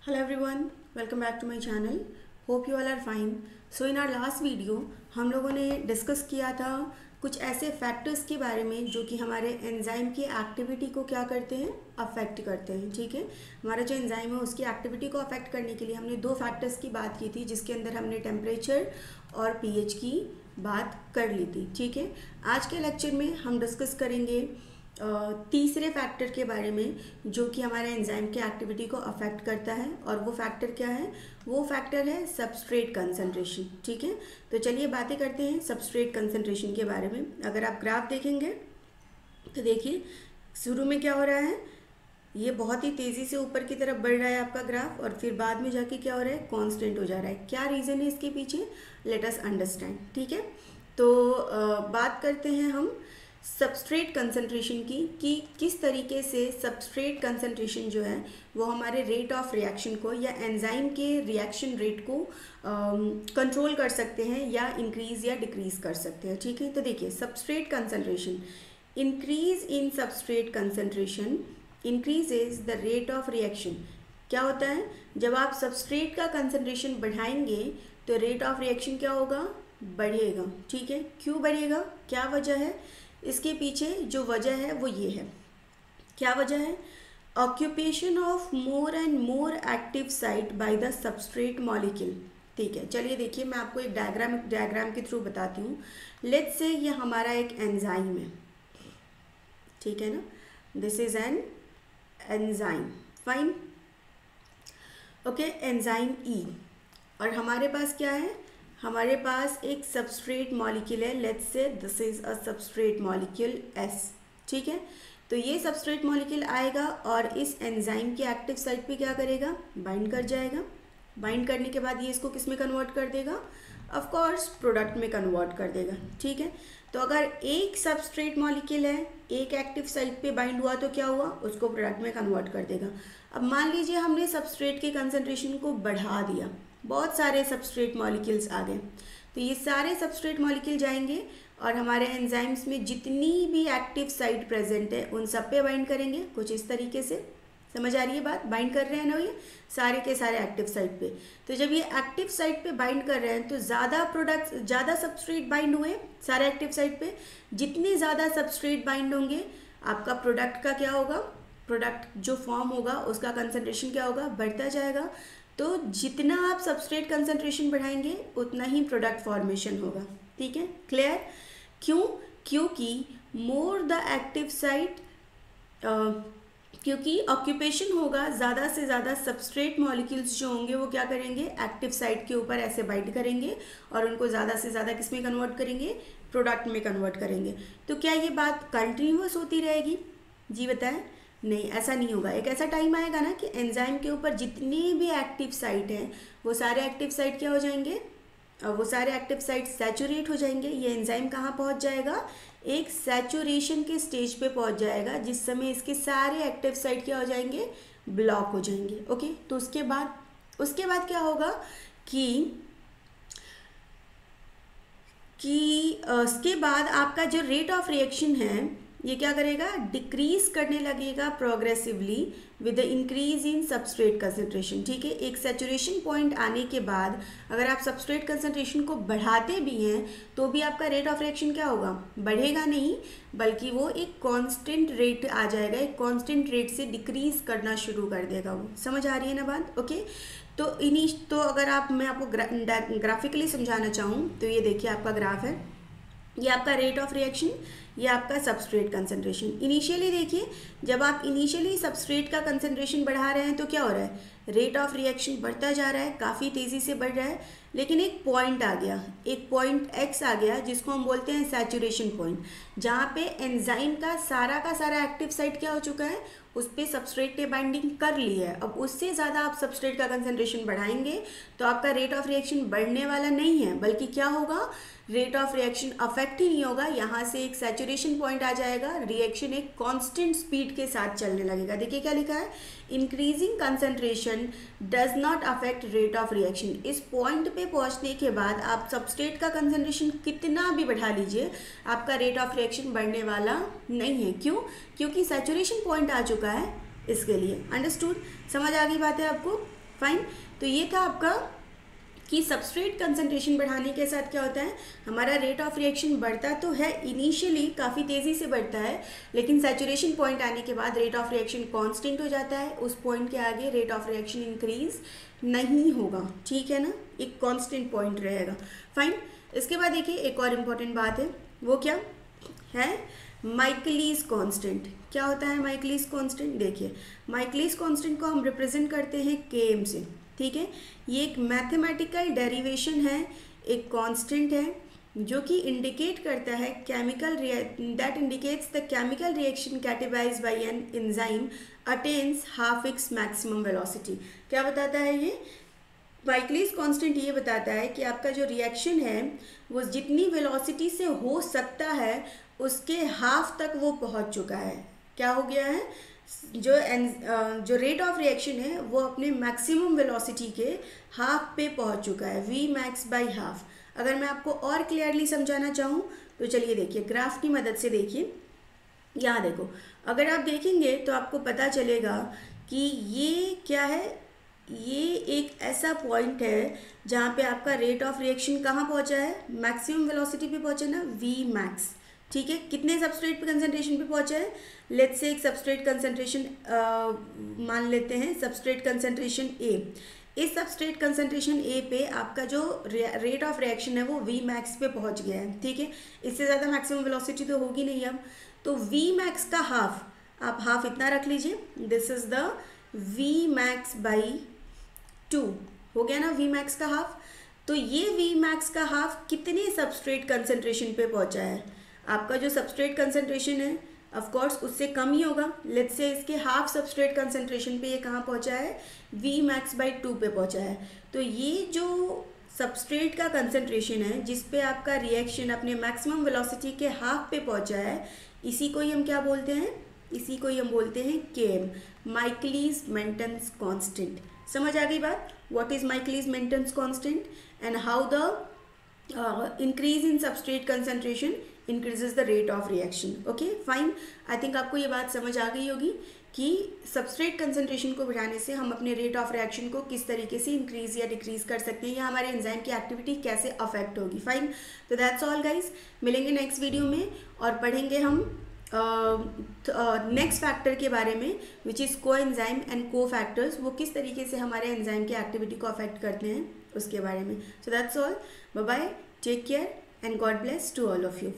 Hello everyone, welcome back to my channel. Hope you all are fine. So in our last video हम लोगों ने discuss किया था कुछ ऐसे फैक्टर्स के बारे में जो कि हमारे एंजाइम की एक्टिविटी को क्या करते हैं, अफेक्ट करते हैं. ठीक है, हमारा जो एंजाइम है उसकी एक्टिविटी को अफेक्ट करने के लिए हमने दो फैक्टर्स की बात की थी, जिसके अंदर हमने टेम्परेचर और पीएच की बात कर ली थी. ठीक है, आज के लेक्चर में हम डिस्कस करेंगे तीसरे फैक्टर के बारे में जो कि हमारे एंजाइम की एक्टिविटी को अफेक्ट करता है. और वो फैक्टर क्या है? वो फैक्टर है सबस्ट्रेट कंसंट्रेशन. ठीक है, तो चलिए बातें करते हैं सबस्ट्रेट कंसंट्रेशन के बारे में. अगर आप ग्राफ देखेंगे तो देखिए शुरू में क्या हो रहा है, ये बहुत ही तेज़ी से ऊपर की तरफ बढ़ रहा है आपका ग्राफ, और फिर बाद में जाके क्या हो रहा है, कांस्टेंट हो जा रहा है. क्या रीज़न है इसके पीछे? Let us understand. ठीक है, तो बात करते हैं हम सबस्ट्रेट कंसंट्रेशन की कि किस तरीके से सबस्ट्रेट कंसंट्रेशन जो है वो हमारे रेट ऑफ रिएक्शन को या एंजाइम के रिएक्शन रेट को कंट्रोल कर सकते हैं या इंक्रीज या डिक्रीज कर सकते हैं. ठीक है, तो देखिए substrate concentration, increase in substrate concentration increases the rate of reaction. क्या होता है, जब आप सबस्ट्रेट का कंसंट्रेशन बढ़ाएंगे तो रेट ऑफ रिएक्शन क्या होगा, बढ़ेगा. ठीक है, क्यों बढ़ेगा, क्या वजह है? इसके पीछे जो वजह है वो ये है. क्या वजह है? Occupation of more and more active site by the substrate molecule. ठीक है, चलिए देखिए मैं आपको एक डायग्राम के थ्रू बताती हूँ. लेट्स से ये हमारा एक एंजाइम है. ठीक है ना, this is an enzyme. Fine, okay, enzyme E. और हमारे पास क्या है, हमारे पास एक सबस्ट्रेट मॉलिक्यूल है. Let's say this is a substrate molecule S. ठीक है, तो ये सबस्ट्रेट मॉलिक्यूल आएगा और इस एंजाइम की एक्टिव साइट पे क्या करेगा, बाइंड कर जाएगा. बाइंड करने के बाद ये इसको किस में कन्वर्ट कर देगा, ऑफ कोर्स प्रोडक्ट में कन्वर्ट कर देगा. ठीक है, तो अगर एक सबस्ट्रेट मॉलिक्यूल है, एक एक्टिव साइट पे बाइंड हुआ तो क्या हुआ, उसको प्रोडक्ट में कन्वर्ट कर देगा. अब मान लीजिए हमने सबस्ट्रेट के कंसंट्रेशन को बढ़ा दिया, बहुत सारे सबस्ट्रेट मॉलिक्यूल्स आ गए, तो ये सारे सबस्ट्रेट मॉलिक्यूल जाएंगे और हमारे एंजाइम्स में जितनी भी एक्टिव साइट प्रेजेंट है उन सब पे बाइंड करेंगे. कुछ इस तरीके से समझ आ रही है बात, बाइंड कर रहे हैं ना ये सारे के सारे एक्टिव साइट पे. तो जब ये एक्टिव साइट पे बाइंड कर रहे हैं तो ज़्यादा सबस्ट्रेट बाइंड हुए सारे एक्टिव साइट पे. जितने ज़्यादा सबस्ट्रेट बाइंड होंगे आपका प्रोडक्ट का क्या होगा, प्रोडक्ट जो फॉर्म होगा उसका कंसंट्रेशन क्या होगा, बढ़ता जाएगा. तो जितना आप सबस्ट्रेट कंसंट्रेशन बढ़ाएंगे उतना ही प्रोडक्ट फॉर्मेशन होगा. ठीक है, क्लियर? क्यों? क्योंकि मोर द एक्टिव साइट, क्योंकि ऑक्यूपेशन होगा, ज़्यादा से ज़्यादा सबस्ट्रेट मॉलिक्यूल्स जो होंगे वो क्या करेंगे, एक्टिव साइट के ऊपर ऐसे बाइंड करेंगे और उनको ज़्यादा से ज़्यादा किस में कन्वर्ट करेंगे, प्रोडक्ट में कन्वर्ट करेंगे. तो क्या ये बात कंटिन्यूअस होती रहेगी? जी बताएं. नहीं, ऐसा नहीं होगा. एक ऐसा टाइम आएगा ना कि एंजाइम के ऊपर जितनी भी एक्टिव साइट हैं वो सारे एक्टिव साइट क्या हो जाएंगे, वो सारे एक्टिव साइट सैचुरेट हो जाएंगे. ये एंजाइम कहाँ पहुँच जाएगा, एक सैचुरेशन के स्टेज पे पहुँच जाएगा, जिस समय इसके सारे एक्टिव साइट क्या हो जाएंगे, ब्लॉक हो जाएंगे. ओके, तो उसके बाद क्या होगा कि उसके बाद आपका जो रेट ऑफ रिएक्शन है ये क्या करेगा, डिक्रीज करने लगेगा progressively with the increase in substrate concentration. ठीक है, एक सैचुरेशन पॉइंट आने के बाद अगर आप सबस्ट्रेट कंसंट्रेशन को बढ़ाते भी हैं तो भी आपका रेट ऑफ रिएक्शन क्या होगा, बढ़ेगा नहीं, बल्कि वो एक कांस्टेंट रेट आ जाएगा, एक कांस्टेंट रेट से डिक्रीज करना शुरू कर देगा वो. समझ आ रही है ना बात? ओके, तो अगर मैं आपको ग्राफिकली समझाना चाहूँ तो ये देखिए आपका ग्राफ है, ये आपका रेट ऑफ रिएक्शन, ये आपका सबस्ट्रेट कंसंट्रेशन. इनिशियली देखिए, जब आप इनिशियली सबस्ट्रेट का कंसंट्रेशन बढ़ा रहे हैं तो क्या हो रहा है, रेट ऑफ रिएक्शन बढ़ता जा रहा है, काफ़ी तेज़ी से बढ़ रहा है. लेकिन एक पॉइंट आ गया, एक पॉइंट एक्स आ गया जिसको हम बोलते हैं सैचुरेशन पॉइंट, जहाँ पे एंजाइम का सारा एक्टिव साइट क्या हो चुका है, उस पर सबस्ट्रेट ने बाइंडिंग कर ली है. अब उससे ज़्यादा आप सबस्ट्रेट का कंसंट्रेशन बढ़ाएंगे तो आपका रेट ऑफ रिएक्शन बढ़ने वाला नहीं है, बल्कि क्या होगा, रेट ऑफ रिएक्शन अफेक्ट ही नहीं होगा. यहाँ से एक सैचुरेशन पॉइंट आ जाएगा, रिएक्शन एक कांस्टेंट स्पीड के साथ चलने लगेगा. देखिए क्या लिखा है, increasing concentration does not affect rate of reaction. इस पॉइंट पे पहुँचने के बाद आप सबस्ट्रेट का कंसंट्रेशन कितना भी बढ़ा लीजिए, आपका रेट ऑफ रिएक्शन बढ़ने वाला नहीं है. क्यों? क्योंकि सैचुरेशन पॉइंट आ चुका है इसके लिए. अंडरस्टूड? समझ आ गई बात है आपको? फाइन। तो ये था आपका कि सबस्ट्रेट कंसंट्रेशन बढ़ाने के साथ क्या होता है, हमारा रेट ऑफ रिएक्शन बढ़ता तो है, इनिशियली काफ़ी तेज़ी से बढ़ता है, लेकिन सैचुरेशन पॉइंट आने के बाद रेट ऑफ रिएक्शन कांस्टेंट हो जाता है। उस पॉइंट के आगे रेट ऑफ रिएक्शन इंक्रीज नहीं होगा, ठीक है ना, एक कांस्टेंट पॉइंट रहेगा। फाइन। इसके बाद देखिए एक और इम्पॉर्टेंट बात है, वो क्या है, माइकलिस कांस्टेंट। क्या होता है माइकलिस कांस्टेंट? देखिए माइकलिस कांस्टेंट को हम रिप्रेजेंट करते हैं Km से, ठीक है। ये एक मैथमेटिकल डेरिवेशन है, एक कांस्टेंट है जो कि इंडिकेट करता है chemical that indicates the chemical reaction catalysed by an enzyme attains half its maximum velocity. क्या बताता है ये माइकलिस कांस्टेंट? ये बताता है कि आपका जो रिएक्शन है वो जितनी वेलोसिटी से हो सकता है उसके हाफ तक वो पहुंच चुका है। क्या हो गया है, जो रेट ऑफ रिएक्शन है वो अपने मैक्सिमम वेलोसिटी के हाफ पे पहुंच चुका है, वी मैक्स बाई हाफ। अगर मैं आपको और क्लियरली समझाना चाहूँ तो चलिए देखिए ग्राफ की मदद से देखिए। यहाँ देखो, अगर आप देखेंगे तो आपको पता चलेगा कि ये क्या है, ये एक ऐसा पॉइंट है जहाँ पे आपका रेट ऑफ रिएक्शन कहाँ पहुँचा है, मैक्सिमम वेलोसिटी पे पहुँचा ना, वी मैक्स, ठीक है। कितने सबस्ट्रेट पे कंसंट्रेशन पे पहुँचा है, लेट्स से एक सबस्ट्रेट कंसंट्रेशन मान लेते हैं, सबस्ट्रेट कंसंट्रेशन ए। इस सबस्ट्रेट कंसंट्रेशन ए पे आपका जो रेट ऑफ रिएक्शन है वो वी मैक्स पे पहुँच गया है, ठीक है। इससे ज़्यादा मैक्सिमम वेलोसिटी तो होगी नहीं अब, तो वी मैक्स का हाफ, आप हाफ इतना रख लीजिए, this is the V max by 2 हो गया ना, वी मैक्स का हाफ। तो ये वी मैक्स का हाफ कितने सबस्ट्रेट कंसंट्रेशन पे पहुंचा है, आपका जो सबस्ट्रेट कंसंट्रेशन है ऑफ कोर्स उससे कम ही होगा, लेट्स से इसके हाफ सबस्ट्रेट कंसंट्रेशन पे ये कहाँ पहुंचा है, वी मैक्स बाई 2 पे पहुंचा है। तो ये जो सबस्ट्रेट का कंसंट्रेशन है जिस पे आपका रिएक्शन अपने मैक्सिमम वेलोसिटी के हाफ पे पहुंचा है, इसी को ही हम क्या बोलते हैं, इसी को ही हम बोलते हैं Km, माइकलिस मेंटेन कांस्टेंट। समझ आ गई बात, what is Michaelis Menten constant and how the increase in substrate concentration increases the rate of reaction. Okay fine, I think आपको ये बात समझ आ गई होगी कि सबस्ट्रेट कंसंट्रेशन को बढ़ाने से हम अपने रेट ऑफ रिएक्शन को किस तरीके से इंक्रीज या डिक्रीज कर सकते हैं, या हमारे एंजाइम की एक्टिविटी कैसे अफेक्ट होगी। फाइन, तो दैट्स ऑल गाइज, मिलेंगे नेक्स्ट वीडियो में और पढ़ेंगे हम नेक्स्ट फैक्टर के बारे में विच इज़ को एंजाइम एंड को फैक्टर्स, वो किस तरीके से हमारे एंजाइम की एक्टिविटी को अफेक्ट करते हैं उसके बारे में। So that's all, bye bye, take care and God bless to all of you.